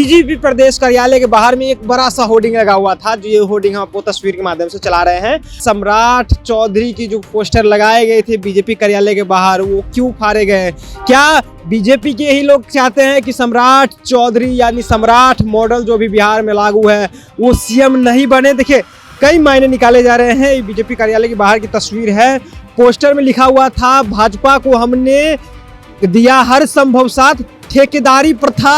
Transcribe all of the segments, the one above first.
BJP प्रदेश कार्यालय के बाहर में एक बड़ा सा होर्डिंग लगा हुआ था। जो ये होर्डिंग हम आपको तस्वीर के माध्यम से चला रहे हैं। सम्राट चौधरी की जो पोस्टर लगाए गए थे बीजेपी कार्यालय के बाहर, वो क्यों फाड़े गए? क्या बीजेपी के ही लोग चाहते हैं कि सम्राट चौधरी यानी सम्राट मॉडल जो भी बिहार में लागू है वो सीएम नहीं बने? देखिए, कई मायने निकाले जा रहे हैं। ये बीजेपी कार्यालय के बाहर की तस्वीर है। पोस्टर में लिखा हुआ था, भाजपा को हमने दिया हर संभव साथ, ठेकेदारी प्रथा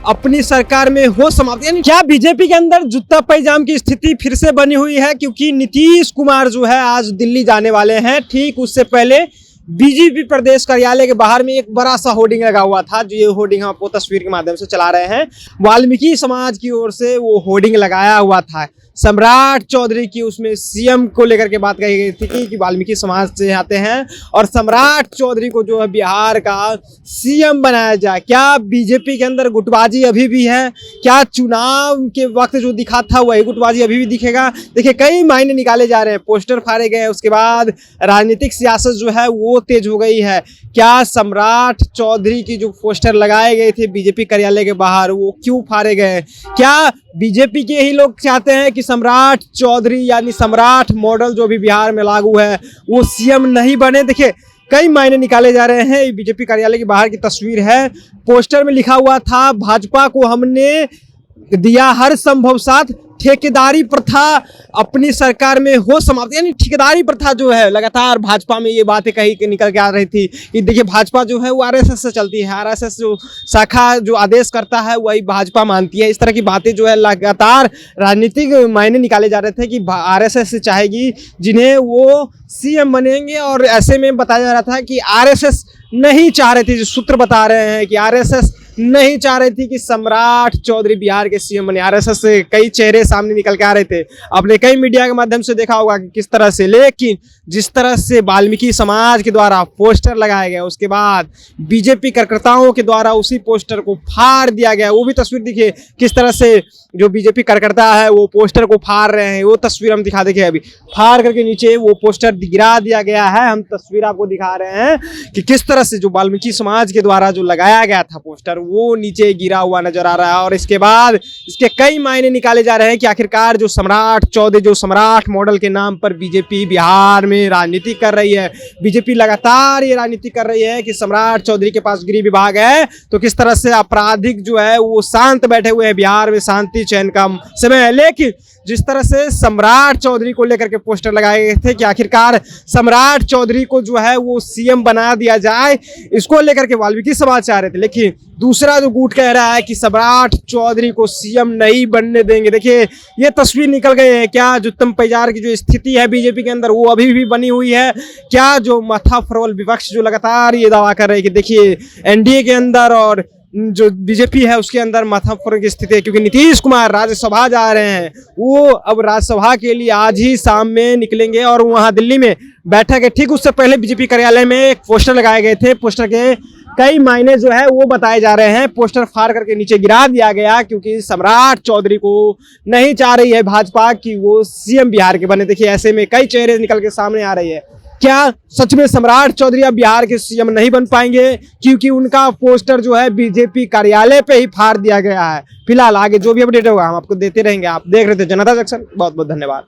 अपनी सरकार में हो समाप्त। यानी क्या बीजेपी के अंदर जूता पैजाम की स्थिति फिर से बनी हुई है? क्योंकि नीतीश कुमार जो है आज दिल्ली जाने वाले हैं। ठीक उससे पहले बीजेपी प्रदेश कार्यालय के बाहर में एक बड़ा सा होर्डिंग लगा हुआ था। जो ये होर्डिंग हम आपको तस्वीर के माध्यम से चला रहे हैं। वाल्मीकि समाज की ओर से वो होर्डिंग लगाया हुआ था। सम्राट चौधरी की उसमें सीएम को लेकर के बात कही गई थी कि वाल्मीकि समाज से आते हैं और सम्राट चौधरी को जो है बिहार का सीएम बनाया जाए। क्या बीजेपी के अंदर गुटबाजी अभी भी है? क्या चुनाव के वक्त जो दिखा था वही गुटबाजी अभी भी दिखेगा? देखिए, कई मायने निकाले जा रहे हैं। पोस्टर फाड़े गए, उसके बाद राजनीतिक सियासत जो है वो तेज हो गई है। क्या सम्राट चौधरी की जो पोस्टर लगाए गए थे बीजेपी कार्यालय के बाहर, वो क्यों फाड़े गए? क्या बीजेपी के ही लोग चाहते हैं कि सम्राट चौधरी यानी सम्राट मॉडल जो भी बिहार में लागू है वो सीएम नहीं बने? देखिए, कई मायने निकाले जा रहे हैं। ये बीजेपी कार्यालय के बाहर की तस्वीर है। पोस्टर में लिखा हुआ था, भाजपा को हमने दिया हर संभव साथ, ठेकेदारी प्रथा अपनी सरकार में हो समाप्त। यानी ठेकेदारी प्रथा जो है लगातार भाजपा में ये बातें कही निकल के आ रही थी कि देखिए, भाजपा जो है वो आरएसएस से चलती है। आरएसएस जो शाखा जो आदेश करता है वही भाजपा मानती है। इस तरह की बातें जो है लगातार राजनीतिक मायने निकाले जा रहे थे कि आरएसएस से चाहेगी जिन्हें वो सीएम बनेंगे। और ऐसे में बताया जा रहा था कि आरएसएस नहीं चाह रहे थे, जो सूत्र बता रहे हैं कि आरएसएस नहीं चाह रही थी कि सम्राट चौधरी बिहार के सीएम बने। आरएसएस से कई चेहरे सामने निकल के आ रहे थे। आपने कई मीडिया के माध्यम से देखा होगा कि किस तरह से, लेकिन जिस तरह से वाल्मीकि समाज के द्वारा पोस्टर लगाया गया, उसके बाद बीजेपी कार्यकर्ताओं के द्वारा उसी पोस्टर को फाड़ दिया गया। वो भी तस्वीर देखिए, किस तरह से जो बीजेपी कार्यकर्ता है वो पोस्टर को फाड़ रहे हैं। वो तस्वीर हम दिखा देखिए, अभी फाड़ करके नीचे वो पोस्टर गिरा दिया गया है। हम तस्वीर आपको दिखा रहे हैं कि किस तरह से जो वाल्मीकि समाज के द्वारा जो लगाया गया था पोस्टर, वो नीचे गिरा हुआ नजर आ रहा है। और इसके बाद इसके कई मायने निकाले जा रहे हैं कि आखिरकार जो सम्राट चौधरी, जो सम्राट मॉडल के नाम पर बीजेपी बिहार में राजनीति कर रही है, बीजेपी लगातार ये राजनीति कर रही है कि सम्राट चौधरी के पास गृह विभाग है, तो किस तरह से आपराधिक जो है वो शांत बैठे हुए हैं। बिहार में शांति चैन का समय है। लेकिन जिस तरह से सम्राट चौधरी को लेकर के पोस्टर लगाए गए थे कि आखिरकार सम्राट चौधरी को जो है वो सीएम बना दिया जाए, इसको लेकर के वाल्मीकि समाज चाह रहे थे। लेकिन दूसरा जो गुट कह रहा है कि सम्राट चौधरी को सीएम नहीं बनने देंगे। देखिए, ये तस्वीर निकल गई है। क्या जो उत्तम पैजार की जो स्थिति है बीजेपी के अंदर वो अभी भी बनी हुई है? क्या जो माथा फरोल विपक्ष जो लगातार ये दावा कर रहे हैं कि देखिए एनडीए के अंदर और जो बीजेपी है उसके अंदर माथाफोड़ की स्थिति है, क्योंकि नीतीश कुमार राज्यसभा जा रहे हैं। वो अब राज्यसभा के लिए आज ही शाम में निकलेंगे और वहां दिल्ली में बैठक है। ठीक उससे पहले बीजेपी कार्यालय में एक पोस्टर लगाए गए थे। पोस्टर के कई मायने जो है वो बताए जा रहे हैं। पोस्टर फाड़ करके नीचे गिरा दिया गया क्योंकि सम्राट चौधरी को नहीं चाह रही है भाजपा कि वो सीएम बिहार के बने। देखिए, ऐसे में कई चेहरे निकल के सामने आ रही है। क्या सच में सम्राट चौधरी अब बिहार के सीएम नहीं बन पाएंगे? क्योंकि उनका पोस्टर जो है बीजेपी कार्यालय पे ही फाड़ दिया गया है। फिलहाल आगे जो भी अपडेट होगा हम आपको देते रहेंगे। आप देख रहे थे जनता जंक्शन। बहुत बहुत धन्यवाद।